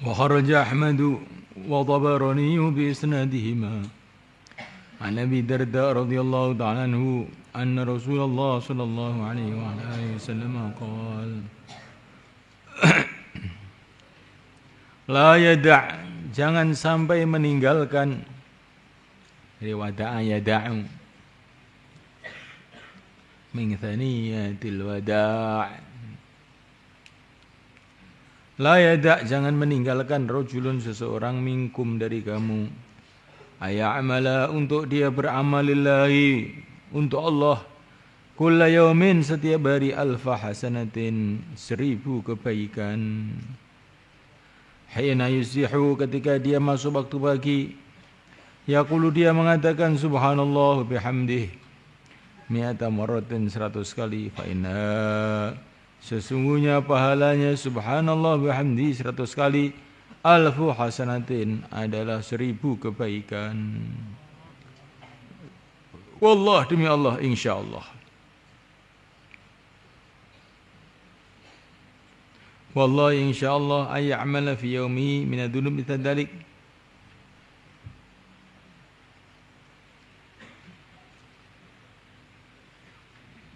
وخرج أحمد وطبراني بإسنادهما عن أبي الدرداء رضي الله تعالى عنه أن رسول الله صلى الله عليه وعلى آله وسلم قال La yada' jangan sampai meninggalkan dari wada'a yada'u min thaniyatil wada' La yada' jangan meninggalkan rajulun seseorang minkum dari kamu aya'amala untuk dia beramal lillahi untuk Allah kulla yaumin setiap hari alfa hasanatin 1000 kebaikan Hina yusihu ketika dia masuk waktu pagi yaqulu dia mengatakan subhanallah bihamdih mi'ata marratin 100 kali fa inna sesungguhnya pahalanya subhanallah bihamdi 100 kali alfu hasanatin adalah 1000 kebaikan wallah demi Allah insyaallah Wallahi insyaallah ay ya'mala fi yawmihi min ad-dunub mitadalik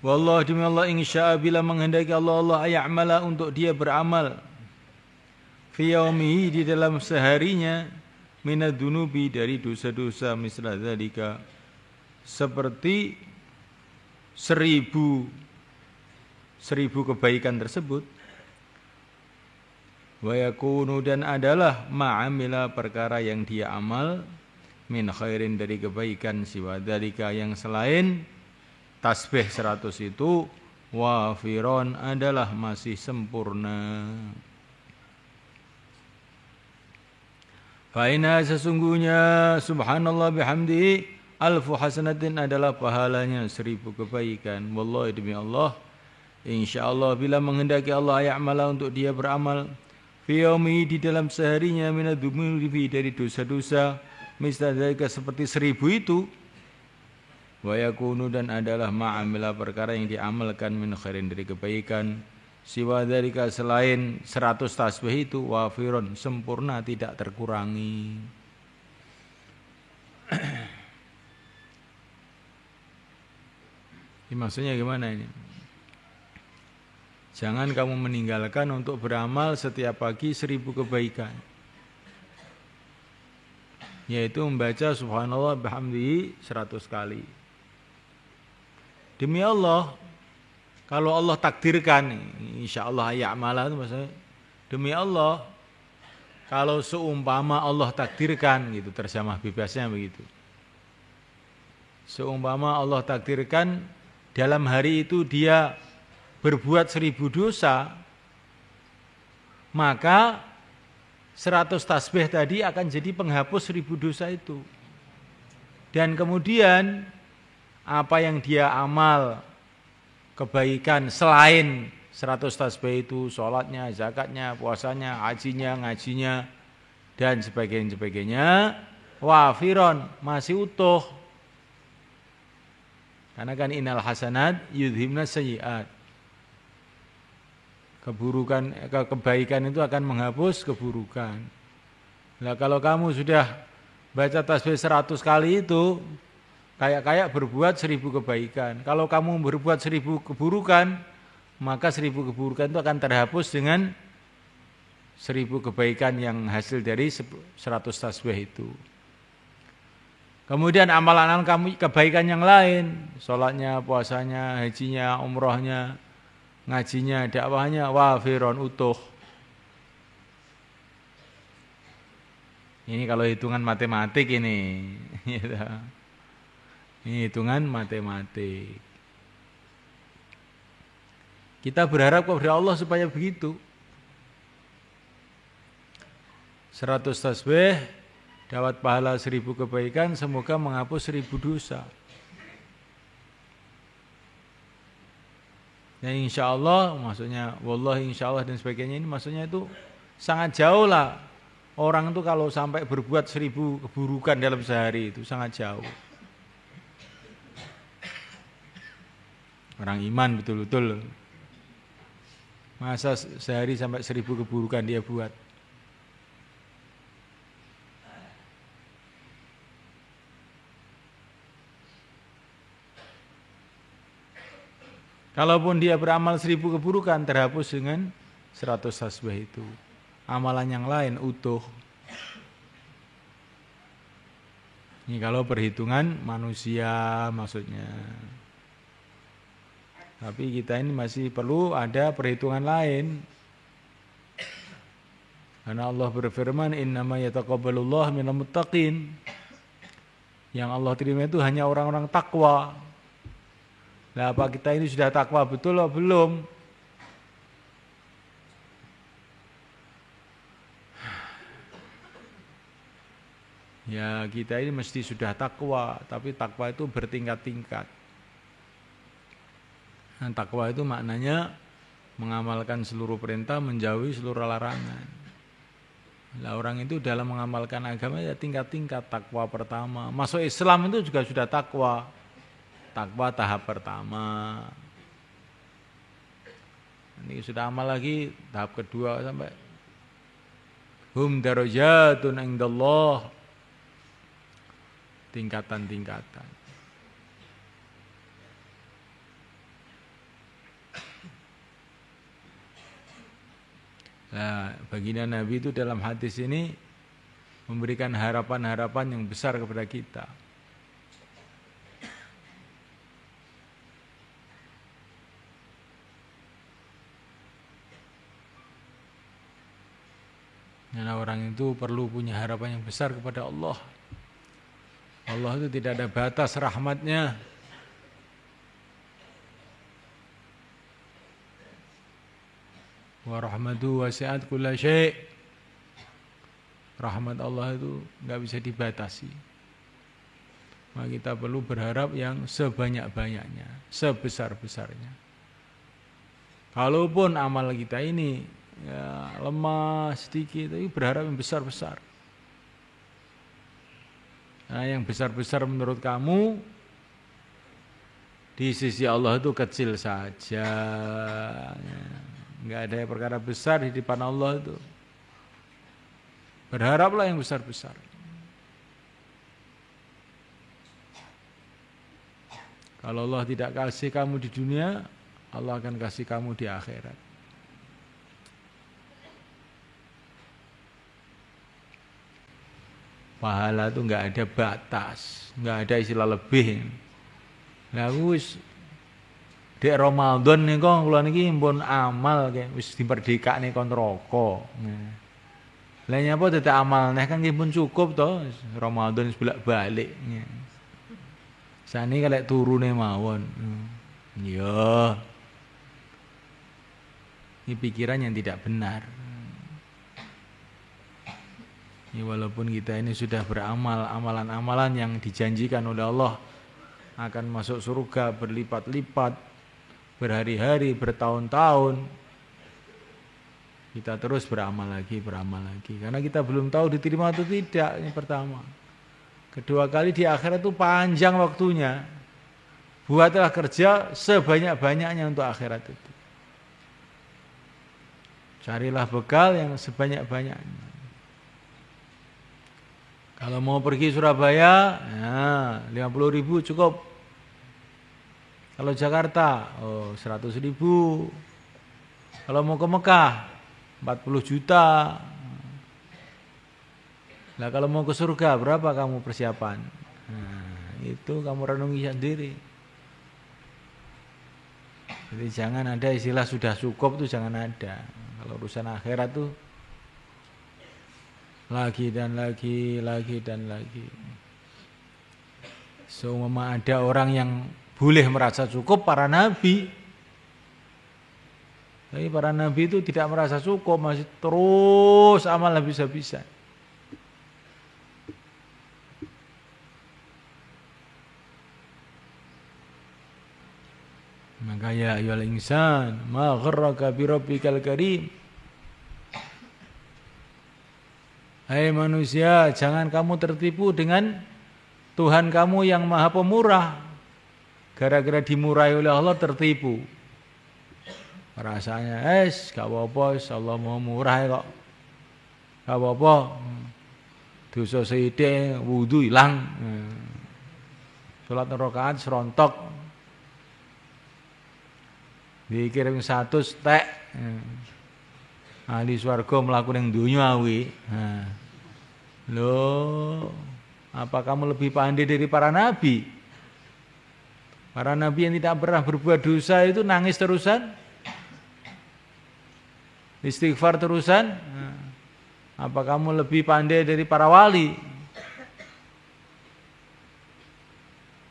Wallah demi Allah insya'a bila menghendaki Allah ay ya'mala untuk dia beramal fi yawmihi di dalam seharinya min ad-dunubi dari dosa-dosa misla dzalika seperti 1000 kebaikan tersebut wa yakunu dan adalah ma'amila perkara yang dia amal min khairin dari kebaikan siwa dzalika yang selain tasbih 100 itu wafiron adalah masih sempurna fa inna sesungguhnya subhanallah bihamdihi alfu hasanatin adalah pahalanya 1000 kebaikan wallahi demi Allah insyaallah bila menghendaki Allah ya'mala untuk dia beramal fi yaumi di dalam seharinya minadzunubi dari dosa-dosa misdalika seperti 1000 itu wa yakunu dan adalah ma'amila perkara yang diamalkan min khairin dari kebaikan siwa dzalika selain 100 tasbih itu wafirun sempurna tidak terkurangi ini maksudnya gimana ini Jangan kamu meninggalkan untuk beramal setiap pagi 1000 kebaikan. Yaitu membaca subhanallah bihamdihi 100 kali. Demi Allah, kalau Allah takdirkan, insyaallah ya'mala itu maksudnya demi Allah, kalau seumpama Allah takdirkan gitu terjemah bebasnya begitu. Seumpama Allah takdirkan dalam hari itu dia berbuat 1000 dosa, maka 100 tasbih tadi akan jadi penghapus 1000 dosa itu. Dan kemudian apa yang dia amal kebaikan selain 100 tasbih itu, sholatnya, zakatnya, puasanya, hajinya, ngajinya, dan sebagainya, wafiron masih utuh. Karena kan innal hasanat yudhibna sayyi'at. Kebaikan itu akan menghapus keburukan. Nah kalau kamu sudah baca tasbih 100 kali itu kayak berbuat 1000 kebaikan. Kalau kamu berbuat 1000 keburukan, maka 1000 keburukan itu akan terhapus dengan 1000 kebaikan yang hasil dari 100 tasbih itu. Kemudian amalan kamu kebaikan yang lain, sholatnya, puasanya, hajinya, umrohnya, ngajinya, dakwahnya, wafiron utuh. Ini kalau hitungan matematik ini. Ini hitungan matematik. Kita berharap kepada Allah supaya begitu. 100 tasbih dapat pahala 1000 kebaikan, semoga menghapus 1000 dosa. Dan insya Allah maksudnya wallahi insya Allah dan sebagainya ini maksudnya itu sangat jauh lah. Orang itu kalau sampai berbuat 1000 keburukan dalam sehari itu sangat jauh. Orang iman betul-betul. Masa sehari sampai 1000 keburukan dia buat. Kalaupun dia beramal 1000 keburukan, terhapus dengan 100 tasbih itu. Amalan yang lain utuh. Ini kalau perhitungan manusia maksudnya. Tapi kita ini masih perlu ada perhitungan lain. Karena Allah berfirman, innama yataqabbalullahu minal muttaqin. Yang Allah terima itu hanya orang-orang takwa. Nah, apa kita ini sudah takwa betul atau belum? Ya, kita ini mesti sudah takwa, tapi takwa itu bertingkat-tingkat. Nah, takwa itu maknanya mengamalkan seluruh perintah, menjauhi seluruh larangan. Nah, orang itu dalam mengamalkan agama ya tingkat-tingkat. Takwa pertama, masuk Islam itu juga sudah takwa. Takwa tahap pertama. Ini sudah amal lagi tahap kedua sampai hum darajatun indallah. Tingkatan-tingkatan. Nah, baginda Nabi itu dalam hadis ini memberikan harapan-harapan yang besar kepada kita. Karena orang itu perlu punya harapan yang besar kepada Allah. Allah itu tidak ada batas rahmatnya. Wa rahmatuhu wasi'at kulla syai'. Rahmat Allah itu enggak bisa dibatasi. Maka kita perlu berharap yang sebanyak-banyaknya, sebesar-besarnya. Kalaupun amal kita ini ya lemah sedikit, tapi berharap yang besar-besar. Nah, yang besar-besar menurut kamu di sisi Allah itu kecil saja. Enggak ada perkara besar di depan Allah itu. Berharaplah yang besar-besar. Kalau Allah tidak kasih kamu di dunia, Allah akan kasih kamu di akhirat. Pahala itu enggak ada batas, enggak ada istilah lebih. Lah wis dek Ramadan niku kula niki pun amal kayak wis diperdekakne kon neraka. Lah nyapa dadak amal neh kan nggih pun cukup to Ramadan wis bolak-balik. Sane kalek turune mawon. Ya. Ini pikiran yang tidak benar. Ya, walaupun kita ini sudah beramal amalan-amalan yang dijanjikan oleh Allah akan masuk surga berlipat-lipat, berhari-hari, bertahun-tahun, kita terus beramal lagi. Karena kita belum tahu diterima atau tidak, ini pertama. Kedua kali di akhirat itu panjang waktunya. Buatlah kerja sebanyak-banyaknya untuk akhirat itu. Carilah bekal yang sebanyak-banyaknya. Kalau mau pergi Surabaya, ya 50.000 cukup. Kalau Jakarta, 100.000. Kalau mau ke Mekah, 40 juta. Nah, kalau mau ke surga, berapa kamu persiapan? Nah, itu kamu renungi sendiri. Jadi jangan ada istilah sudah cukup tuh jangan ada. Kalau urusan akhirat tuh lagi dan lagi. Seumpama ada orang yang boleh merasa cukup para nabi. Tapi para nabi itu tidak merasa cukup, masih terus amal habis-habisan. Maka ya ayyuhal insan, ma gharraka bi rabbikal karim. Hai manusia, jangan kamu tertipu dengan Tuhan kamu yang Maha Pemurah. Gara-gara dimurahi oleh Allah tertipu. Rasanya, gak apa-apa, Allah mau murah kok. Gak apa-apa. Dosa sithik, wudu hilang. Salat rakaat serontok. Dikirim 100 tek. Ahli swarga mlaku ning donya kuwi. Loh, apa kamu lebih pandai dari para nabi? Para nabi yang tidak pernah berbuat dosa itu nangis terusan, istighfar terusan. Apa kamu lebih pandai dari para wali?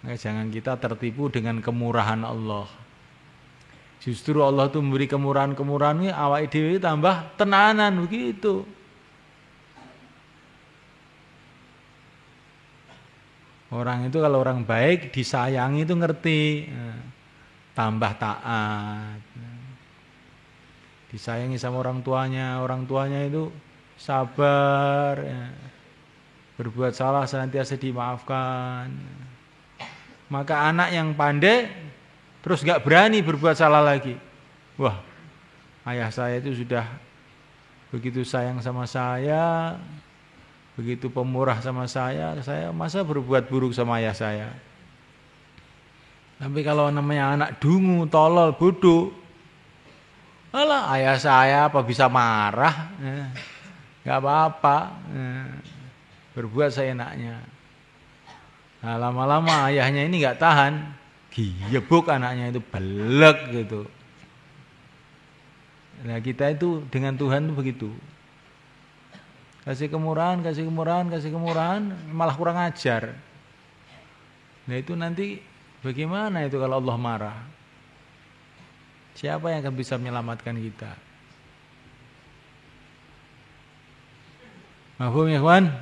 Nah, jangan kita tertipu dengan kemurahan Allah. Justru Allah itu memberi kemurahan-kemurahan ini awake dhewe tambah tenanan begitu. Orang itu kalau orang baik disayangi itu ngerti, tambah taat. Disayangi sama orang tuanya itu sabar, berbuat salah senantiasa dimaafkan. Maka anak yang pandai terus gak berani berbuat salah lagi. Wah, ayah saya itu sudah begitu sayang sama saya, begitu pemurah sama saya masa berbuat buruk sama ayah saya. Tapi kalau namanya anak dungu, tolol, bodoh, alah ayah saya apa bisa marah? Gak apa-apa, berbuat seenaknya. Nah, lama-lama ayahnya ini gak tahan, giyebuk anaknya itu belek gitu. Nah kita itu dengan Tuhan itu begitu. Kasih kemurahan, malah kurang ajar. Nah itu nanti bagaimana itu kalau Allah marah? Siapa yang akan bisa menyelamatkan kita? Mafhum ya kawan?